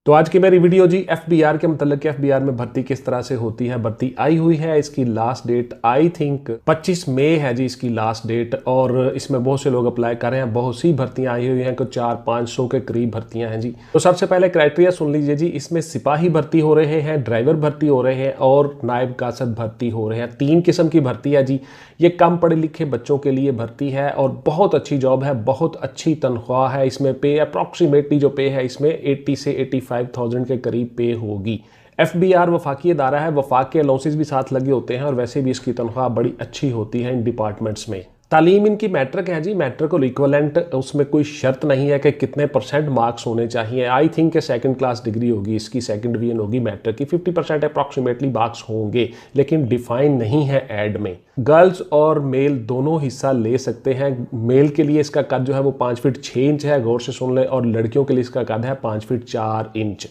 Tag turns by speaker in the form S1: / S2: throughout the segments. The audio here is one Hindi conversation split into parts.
S1: तो आज की मेरी वीडियो जी एफबीआर के मतलब कि एफबीआर में भर्ती किस तरह से होती है। भर्ती आई हुई है, इसकी लास्ट डेट आई थिंक 25 मई है जी इसकी लास्ट डेट। और इसमें बहुत से लोग अप्लाई कर रहे हैं, बहुत सी भर्तियां आई हुई हैं, कुछ 400-500 के करीब भर्तियां हैं जी। तो सबसे पहले क्राइटेरिया सुन लीजिए जी, इसमें सिपाही भर्ती हो रहे हैं, ड्राइवर भर्ती हो रहे हैं और नायब कासद भर्ती हो रहे हैं। 3 किस्म की भर्ती है जी। ये कम पढ़े लिखे बच्चों के लिए भर्ती है और बहुत अच्छी जॉब है, बहुत अच्छी तनख्वाह है। इसमें पे अप्रॉक्सीमेटली जो पे है इसमें 80 से 85,000 के करीब पे होगी। एफबीआर वफाकी अदारा है, वफाक के अलाउंसेस भी साथ लगे होते हैं और वैसे भी इसकी तनख्वाह बड़ी अच्छी होती है इन डिपार्टमेंट्स में। तालीम इनकी मैट्रिक है जी, मैट्रिक और इक्वलेंट, उसमें कोई शर्त नहीं है कि कितने % मार्क्स होने चाहिए। I think 2nd class degree होगी इसकी, 2nd डिवीजन होगी मैट्रिक की, 50% अप्रॉक्सीमेटली मार्क्स होंगे, लेकिन डिफाइन नहीं है ऐड में। गर्ल्स और मेल दोनों हिस्सा ले सकते हैं। मेल के लिए इसका कद जो है वो 5 फीट 6 इंच है, गौर से सुन ले, और लड़कियों के लिए इसका कद है 5 फीट 4 इंच।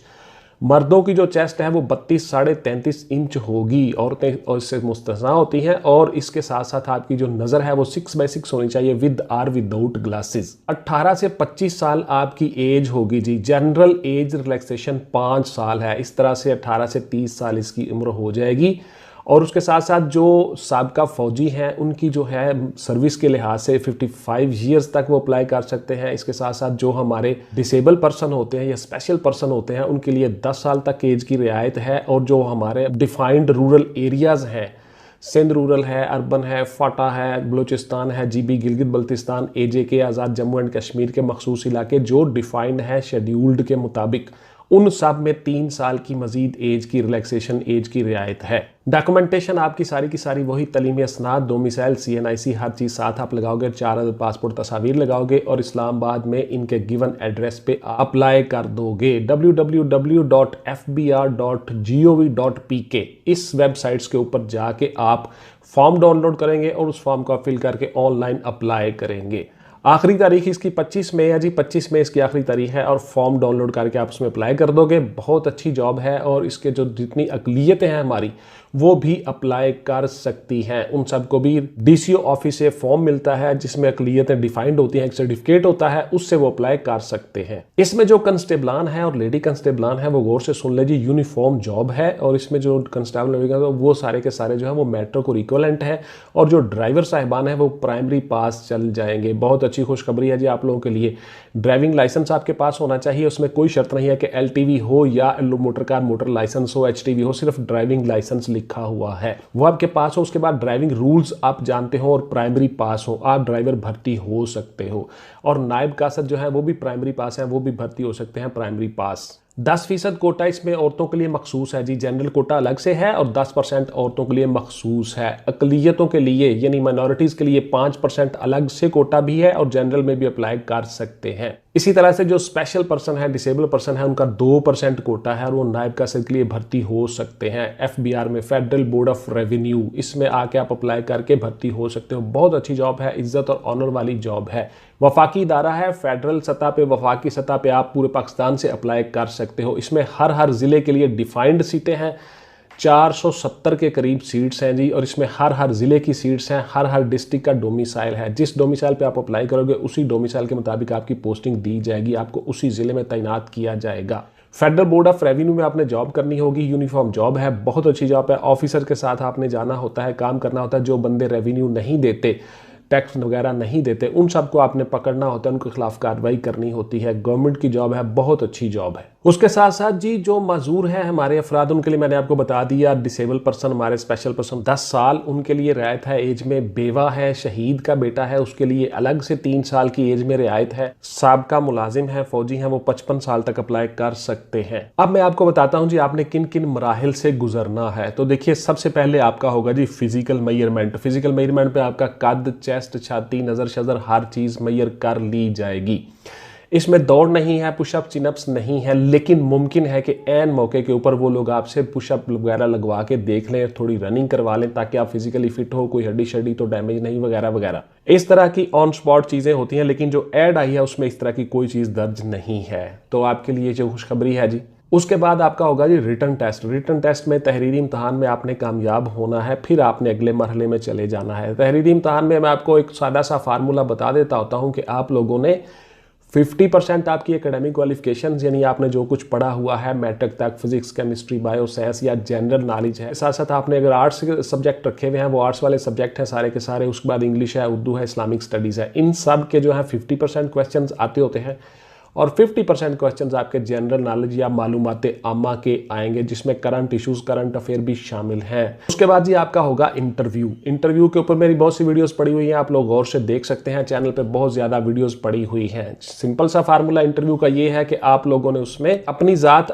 S1: मर्दों की जो चेस्ट है वो 32 साढ़े 33 इंच होगी, औरतें और इससे मुस्तस्ना होती हैं। और इसके साथ साथ आपकी जो नज़र है वो 6x6 होनी चाहिए, विद आर विदाउट ग्लासेस। 18 से 25 साल आपकी एज होगी जी। जनरल एज रिलैक्सेशन 5 साल है, इस तरह से 18 से 30 साल इसकी उम्र हो जाएगी। और उसके साथ साथ जो साबका फौजी हैं उनकी जो है सर्विस के लिहाज से 55 ईयर्स तक वो अप्लाई कर सकते हैं। इसके साथ साथ जो हमारे डिसेबल पर्सन होते हैं या स्पेशल पर्सन होते हैं उनके लिए 10 साल तक एज की रियायत है। और जो हमारे डिफाइंड रूरल एरियाज़ हैं, सिंध रूरल है, अर्बन है, फाटा है, बलूचिस्तान है, GB Gilgit Baltistan, AJK Azad Jammu and Kashmir के मखसूस इलाके जो डिफाइंड है शेड्यूल्ड के मुताबिक, उन सब में 3 साल की मजीद एज की रिलैक्सेशन एज की रियायत है। डॉक्यूमेंटेशन आपकी सारी की सारी वही तलीमी असनाद, डोमिसाइल, CNIC, हर चीज़ साथ आप लगाओगे, 4 अदद पासपोर्ट तस्वीर लगाओगे और इस्लामाबाद में इनके गिवन एड्रेस पे अप्लाई कर दोगे। www.fbr.gov.pk इस वेबसाइट्स के ऊपर जाके आप फॉर्म डाउनलोड करेंगे और उस फॉर्म को फिल करके ऑनलाइन अप्लाई करेंगे। आखिरी तारीख इसकी 25 मई है जी, 25 मई इसकी आखिरी तारीख है और फॉर्म डाउनलोड करके आप उसमें अप्लाई कर दोगे। बहुत अच्छी जॉब है और इसके जो जितनी अकलियतें हैं हमारी वो भी अप्लाई कर सकती हैं। उन सबको भी DCO ऑफिस से फॉर्म मिलता है जिसमें अकलियतें डिफाइंड होती हैं, एक सर्टिफिकेट होता है, उससे वो अप्लाई कर सकते हैं। इसमें जो कंस्टेबलान है और लेडी कंस्टेबलान है वो गौर से सुन ले जी, यूनिफॉर्म जॉब है। और इसमें जो कंस्टेबल वो सारे के सारे जो है वो मैट्रिक और इक्वलेंट है। और जो ड्राइवर साहिबान है वो प्राइमरी पास चल जाएंगे। बहुत अच्छी खुशखबरी है जी आप लोगों के लिए। ड्राइविंग लाइसेंस आपके पास होना चाहिए, उसमें कोई शर्त नहीं है कि LTV हो या मोटर कार मोटर लाइसेंस हो, HTV हो, सिर्फ ड्राइविंग लाइसेंस लिखा हुआ है वो आपके पास हो। उसके बाद ड्राइविंग रूल्स आप जानते हो और प्राइमरी पास हो, आप ड्राइवर भर्ती हो सकते हो। और नायब कासद जो है वो भी प्राइमरी पास है, वो भी भर्ती हो सकते हैं प्राइमरी पास। 10% कोटा इसमें औरतों के लिए मखसूस है जी, जनरल कोटा अलग से है और 10% औरतों के लिए मखसूस है। अकलियतों के लिए यानी माइनॉरिटीज़ के लिए 5% अलग से कोटा भी है और जनरल में भी अप्लाई कर सकते हैं। इसी तरह से जो स्पेशल पर्सन है, डिसेबल पर्सन है, उनका 2% कोटा है और वो नायब कासद के लिए भर्ती हो सकते हैं। FBR में फेडरल बोर्ड ऑफ रेवेन्यू, इसमें आके आप अप्लाई करके भर्ती हो सकते हो। बहुत अच्छी जॉब है, इज्जत और ऑनर वाली जॉब है। वफाकी इदारा है, फेडरल सतह पे, वफाकी सतह पे आप पूरे पाकिस्तान से अप्लाई कर सकते हो। इसमें हर ज़िले के लिए डिफाइंड सीटें हैं, 470 के करीब सीट्स हैं जी। और इसमें हर ज़िले की सीट्स हैं, हर डिस्ट्रिक्ट का डोमिसाइल है। जिस डोमिसाइल पे आप अप्लाई करोगे उसी डोमिसाइल के मुताबिक आपकी पोस्टिंग दी जाएगी, आपको उसी ज़िले में तैनात किया जाएगा। फेडरल बोर्ड ऑफ रेवेन्यू में आपने जॉब करनी होगी, यूनिफॉर्म जॉब है, बहुत अच्छी जॉब है। ऑफिसर के साथ आपने जाना होता है, काम करना होता है। जो बंदे रेवेन्यू नहीं देते, टैक्स वगैरह नहीं देते, उन सबको आपने पकड़ना होता है, उनके खिलाफ कार्रवाई करनी होती है। गवर्नमेंट की जॉब है, बहुत अच्छी जॉब है। उसके साथ साथ जी जो मजदूर है हमारे अफराद, उनके लिए मैंने आपको बता दिया। डिसेबल पर्सन, हमारे स्पेशल पर्सन 10 साल उनके लिए रियायत है एज में। बेवा है, शहीद का बेटा है, उसके लिए अलग से 3 साल की एज में रियायत है। साबका मुलाजिम है, फौजी हैं, वो 55 साल तक अप्लाई कर सकते हैं। अब मैं आपको बताता हूँ जी आपने किन किन मराहिल से गुजरना है। तो देखिए सबसे पहले आपका होगा जी फिजिकल मेजरमेंट। फिजिकल मेजरमेंट पे आपका कद, चेस्ट, छाती, नज़र शज़र हर चीज़ मेजर कर ली जाएगी। इसमें दौड़ नहीं है, पुशअप चिनअप्स नहीं है, लेकिन मुमकिन है कि एन मौके के ऊपर वो लोग आपसे पुशअप वगैरह लगवा के देख लें, थोड़ी रनिंग करवा लें ताकि आप फिजिकली फिट हो, कोई हड्डी शड्डी तो डैमेज नहीं वगैरह वगैरह। इस तरह की ऑन स्पॉट चीज़ें होती हैं, लेकिन जो ऐड आई है उसमें इस तरह की कोई चीज़ दर्ज नहीं है। तो आपके लिए जो खुशखबरी है जी। उसके बाद आपका होगा जी रिटन टेस्ट। रिटन टेस्ट में तहरीरी इम्तहान में आपने कामयाब होना है, फिर आपने अगले मरहले में चले जाना है। तहरीरी इम्तहान में मैं आपको एक सादा सा फार्मूला बता देता होता हूँ कि आप लोगों ने 50% आपकी एकेडमिक क्वालिफिकेशन यानी आपने जो कुछ पढ़ा हुआ है मैट्रिक तक, फिजिक्स, केमिस्ट्री, बायो साइंस या जनरल नॉलेज है। साथ साथ आपने अगर आर्ट्स के सब्जेक्ट रखे हुए हैं, वो आर्ट्स वाले सब्जेक्ट हैं सारे के सारे, उसके बाद इंग्लिश है, उर्दू है, इस्लामिक स्टडीज़ है, इन सब के जो है 50% क्वेश्चन आते होते हैं और 50% क्वेश्चंस आपके जनरल नॉलेज या मालूमाते आमा के आएंगे, जिसमें करंट इश्यूज, करंट अफेयर भी शामिल हैं। उसके बाद जी आपका होगा इंटरव्यू। इंटरव्यू के ऊपर मेरी बहुत सी वीडियोस पड़ी हुई हैं, आप लोग गौर से देख सकते हैं, चैनल पे बहुत ज़्यादा वीडियोस पड़ी हुई हैं। सिंपल सा फार्मूला इंटरव्यू का ये है कि आप लोगों ने उसमें अपनी ज़ात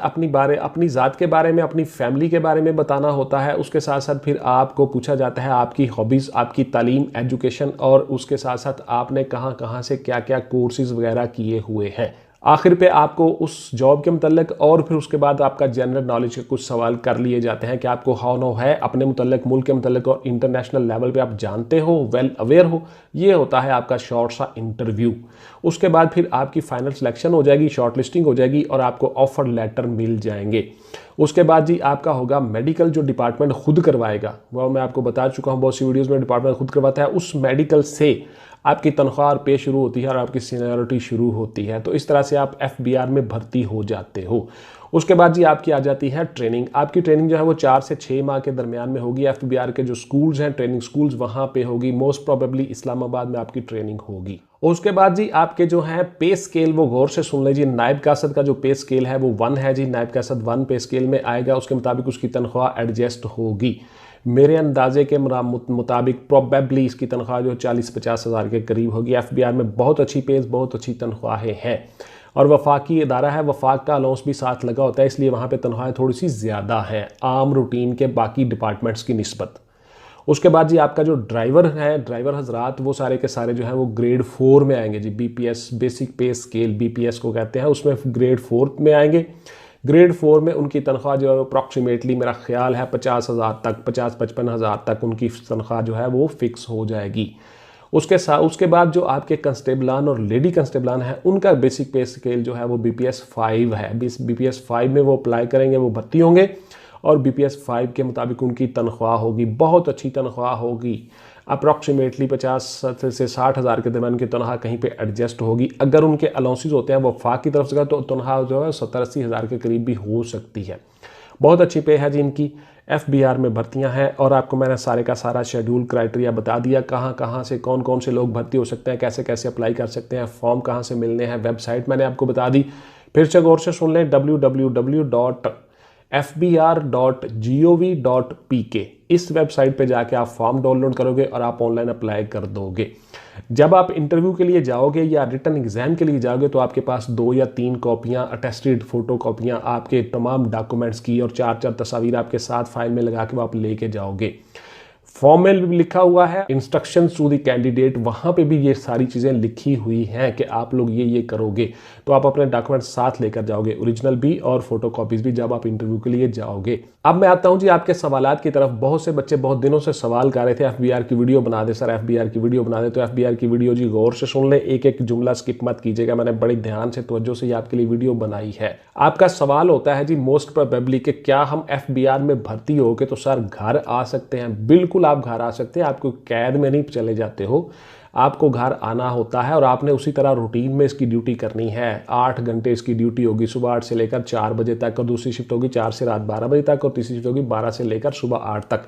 S1: के बारे में, अपनी फैमिली के बारे में बताना होता है। उसके साथ साथ फिर आपको पूछा जाता है आपकी हॉबीज़, आपकी तालीम, एजुकेशन, और उसके साथ साथ आपने कहाँ कहाँ से क्या क्या कोर्सेज वगैरह किए हुए हैं। आखिर पे आपको उस जॉब के मुतल्लिक और फिर उसके बाद आपका जनरल नॉलेज के कुछ सवाल कर लिए जाते हैं कि आपको हाउ नो है अपने मुतल्लिक, मुल्क के मुतल्लिक और इंटरनेशनल लेवल पे आप जानते हो, वेल अवेयर हो। ये होता है आपका शॉर्ट सा इंटरव्यू। उसके बाद फिर आपकी फाइनल सिलेक्शन हो जाएगी, शॉर्ट लिस्टिंग हो जाएगी और आपको ऑफर लेटर मिल जाएंगे। उसके बाद जी आपका होगा मेडिकल, जो डिपार्टमेंट खुद करवाएगा, वो मैं आपको बता चुका हूँ बहुत सी वीडियोज़ में, डिपार्टमेंट खुद करवाता है। उस मेडिकल से आपकी तनख्वाह और पे शुरू होती है और आपकी सीनियरिटी शुरू होती है। तो इस तरह से आप FBR में भर्ती हो जाते हो। उसके बाद जी आपकी आ जाती है ट्रेनिंग। आपकी ट्रेनिंग जो है वो 4 से 6 माह के दरमियान में होगी। FBR के जो स्कूल्स हैं, ट्रेनिंग स्कूल्स, वहाँ पे होगी। मोस्ट प्रोबेबली इस्लामाबाद में आपकी ट्रेनिंग होगी। उसके बाद जी आपके जो है पे स्केल, वो गौर से सुन लीजिए। नायब कासद का जो पे स्केल है वो 1 है जी। नायब कासद 1 पे स्केल में आएगा। उसके मुताबिक उसकी तनख्वाह एडजस्ट होगी। मेरे अंदाजे के मुताबिक प्रोबेबली इसकी तनख्वाह जो 40-50 हज़ार के करीब होगी। FBR में बहुत अच्छी पेज, बहुत अच्छी तनख्वाहें हैं और वफाकी इदारा है, वफाक का अलाउंस भी साथ लगा होता है, इसलिए वहाँ पे तनख्वाहें थोड़ी सी ज़्यादा हैं आम रूटीन के बाकी डिपार्टमेंट्स की निस्बत। उसके बाद जी आपका जो ड्राइवर है, ड्राइवर हजरात, वो सारे के सारे जो है वो ग्रेड 4 में आएंगे जी। BPS, बेसिक पे स्केल, BPS को कहते हैं, उसमें ग्रेड 4 में आएंगे। ग्रेड 4 में उनकी तनख्वाह जो है अप्रॉक्सीमेटली मेरा ख्याल है 50 हज़ार तक, 50-55 हज़ार तक उनकी तनख्वाह जो है वो फिक्स हो जाएगी। उसके बाद जो आपके कंस्टेबलान और लेडी कंस्टेबलान हैं, उनका बेसिक पे स्केल जो है वो BPS 5 है। BPS 5 में वो अप्लाई करेंगे, वो भर्ती होंगे और BPS 5 के मुताबिक उनकी तनख्वाह होगी, बहुत अच्छी तनख्वाह होगी। अप्रॉक्सीमेटली 50 से 60 हज़ार के दरमियान की तनख्वाह कहीं पे एडजस्ट होगी। अगर उनके अलाउंसेस होते हैं वफाक की तरफ से तो तनख्वाह जो है 70-80 हज़ार के करीब भी हो सकती है। बहुत अच्छी पे है जी इनकी। FBR में भर्तियां हैं और आपको मैंने सारे का सारा शेड्यूल, क्राइटेरिया बता दिया, कहाँ कहाँ से कौन कौन से लोग भर्ती हो सकते हैं, कैसे कैसे अप्लाई कर सकते हैं, फॉर्म कहाँ से मिलने हैं, वेबसाइट मैंने आपको बता दी। फिर से गौर से सुन लें, www.fbr.gov.pk, इस वेबसाइट पे जाके आप फॉर्म डाउनलोड करोगे और आप ऑनलाइन अप्लाई कर दोगे। जब आप इंटरव्यू के लिए जाओगे या रिटन एग्जाम के लिए जाओगे तो आपके पास 2 या 3 कॉपियाँ, अटेस्टेड फोटो कॉपियाँ आपके तमाम डॉक्यूमेंट्स की और 4-4 तस्वीर आपके साथ फाइल में लगा के आप लेके जाओगे। फॉर्म में भी लिखा हुआ है इंस्ट्रक्शंस टू द कैंडिडेट, वहाँ पे भी ये सारी चीज़ें लिखी हुई हैं कि आप लोग ये करोगे। तो आप अपने डॉक्यूमेंट्स साथ लेकर जाओगे, ओरिजिनल भी और फोटो कॉपीज़ भी, जब आप इंटरव्यू के लिए जाओगे। अब मैं आता हूँ जी आपके सवालात की तरफ। बहुत से बच्चे बहुत दिनों से सवाल कर रहे थे FBR की वीडियो बना दे सर, FBR की वीडियो बना दे। तो FBR की वीडियो जी गौर से सुन लें, एक एक जुमला स्किप मत कीजिएगा, मैंने बड़ी ध्यान से तवज्जो से आपके लिए वीडियो बनाई है। आपका सवाल होता है जी मोस्ट प्रोबेबली कि क्या हम FBR में भर्ती हो के तो सर घर आ सकते हैं? बिल्कुल आप घर आ सकते हैं, आपको कैद में नहीं चले जाते हो, आपको घर आना होता है और आपने उसी तरह रूटीन में इसकी ड्यूटी करनी है। 8 घंटे इसकी ड्यूटी होगी, सुबह 8 से लेकर 4 बजे तक, और दूसरी शिफ्ट होगी 4 से रात 12 बजे तक, और तीसरी शिफ्ट होगी 12 से लेकर सुबह 8 तक।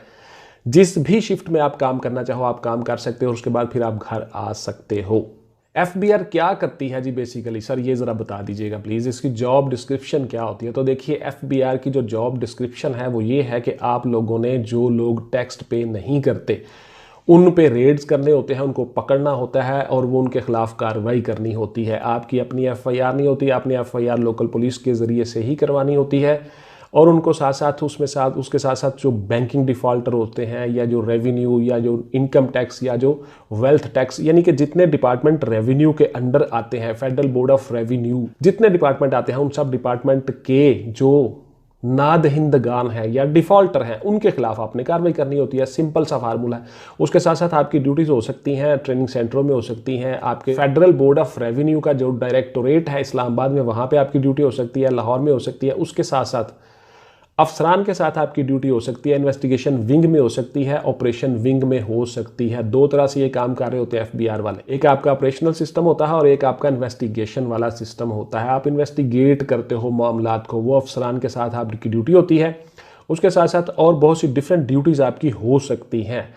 S1: जिस भी शिफ्ट में आप काम करना चाहो आप काम कर सकते हो, उसके बाद फिर आप घर आ सकते हो। FBR क्या करती है जी बेसिकली? सर ये ज़रा बता दीजिएगा प्लीज़, इसकी जॉब डिस्क्रिप्शन क्या होती है? तो देखिए FBR की जो जॉब डिस्क्रिप्शन है वो ये है कि आप लोगों ने, जो लोग टैक्स पे नहीं करते, उन पे रेड्स करने होते हैं, उनको पकड़ना होता है और वो उनके खिलाफ कार्रवाई करनी होती है। आपकी अपनी FIR नहीं होती, आपने FIR लोकल पुलिस के ज़रिए से ही करवानी होती है। और उनको उसके साथ साथ जो बैंकिंग डिफ़ॉल्टर होते हैं, या जो रेवेन्यू, या जो इनकम टैक्स, या जो वेल्थ टैक्स, यानी कि जितने डिपार्टमेंट रेवेन्यू के अंडर आते हैं, फेडरल बोर्ड ऑफ रेवेन्यू, जितने डिपार्टमेंट आते हैं, उन सब डिपार्टमेंट के जो नादहिंदगान है या डिफ़ॉल्टर हैं, उनके खिलाफ आपने कार्रवाई करनी होती है। सिंपल सा फार्मूला है। उसके साथ साथ आपकी ड्यूटीज़ हो सकती हैं ट्रेनिंग सेंटरों में, हो सकती हैं आपके फेडरल बोर्ड ऑफ रेवेन्यू का जो डायरेक्टोरेट है इस्लामाबाद में, वहाँ पे आपकी ड्यूटी हो सकती है, लाहौर में हो सकती है। उसके साथ साथ अफसरान के साथ आपकी ड्यूटी हो सकती है इन्वेस्टिगेशन विंग में, हो सकती है ऑपरेशन विंग में, हो सकती है। दो तरह से ये काम कर रहे होते हैं एफबीआर वाले, एक आपका ऑपरेशनल सिस्टम होता है और एक आपका इन्वेस्टिगेशन वाला सिस्टम होता है। आप इन्वेस्टिगेट करते हो मामलात को, वो अफसरान के साथ आपकी ड्यूटी होती है। उसके साथ साथ और बहुत सी डिफरेंट ड्यूटीज़ आपकी हो सकती हैं।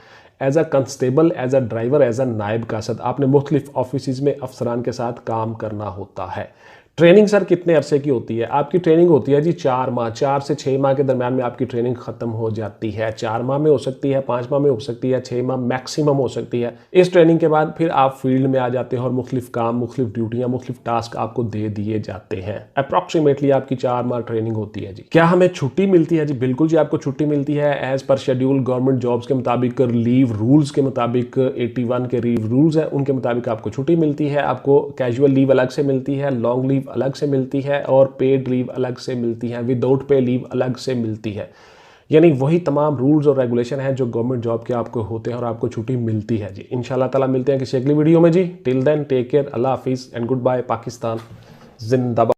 S1: As a constable, as a driver, as a नायब कासद, आपने मुख्तलिफ ऑफिस में अफसरान के साथ काम करना होता है। ट्रेनिंग सर कितने अरसे की होती है? आपकी ट्रेनिंग होती है जी 4 माह, 4 से 6 माह के दरमियान में आपकी ट्रेनिंग खत्म हो जाती है। 4 माह में हो सकती है, 5 माह में हो सकती है, 6 माह मैक्सिमम हो सकती है। इस ट्रेनिंग के बाद फिर आप फील्ड में आ जाते हैं और मुख्तलिफ काम, मुख्तलिफ ड्यूटियाँ, मुख्तलिफ टास्क आपको दे दिए जाते हैं। अप्रॉक्सीमेटली आपकी 4 माह ट्रेनिंग होती है जी। क्या हमें छुट्टी मिलती है? जी बिल्कुल जी, आपको छुट्टी मिलती है as per schedule government jobs के मुताबिक, लीव रूल्स के मुताबिक, 81 के लीव रूल्स हैं उनके मुताबिक आपको छुट्टी मिलती है। आपको कैजुअल लीव अलग से मिलती है, लॉन्ग लीव अलग से मिलती है और पेड लीव अलग से मिलती है, विदाउट पे लीव अलग से मिलती है। यानी वही तमाम रूल्स और रेगुलेशन हैं जो गवर्नमेंट जॉब के आपको होते हैं और आपको छुट्टी मिलती है जी। इंशाल्लाह ताला मिलते हैं किसी अगली वीडियो में जी। टिल देन टेक केयर, अल्लाह हाफिज़ एंड गुड बाय। पाकिस्तान जिंदाबाद।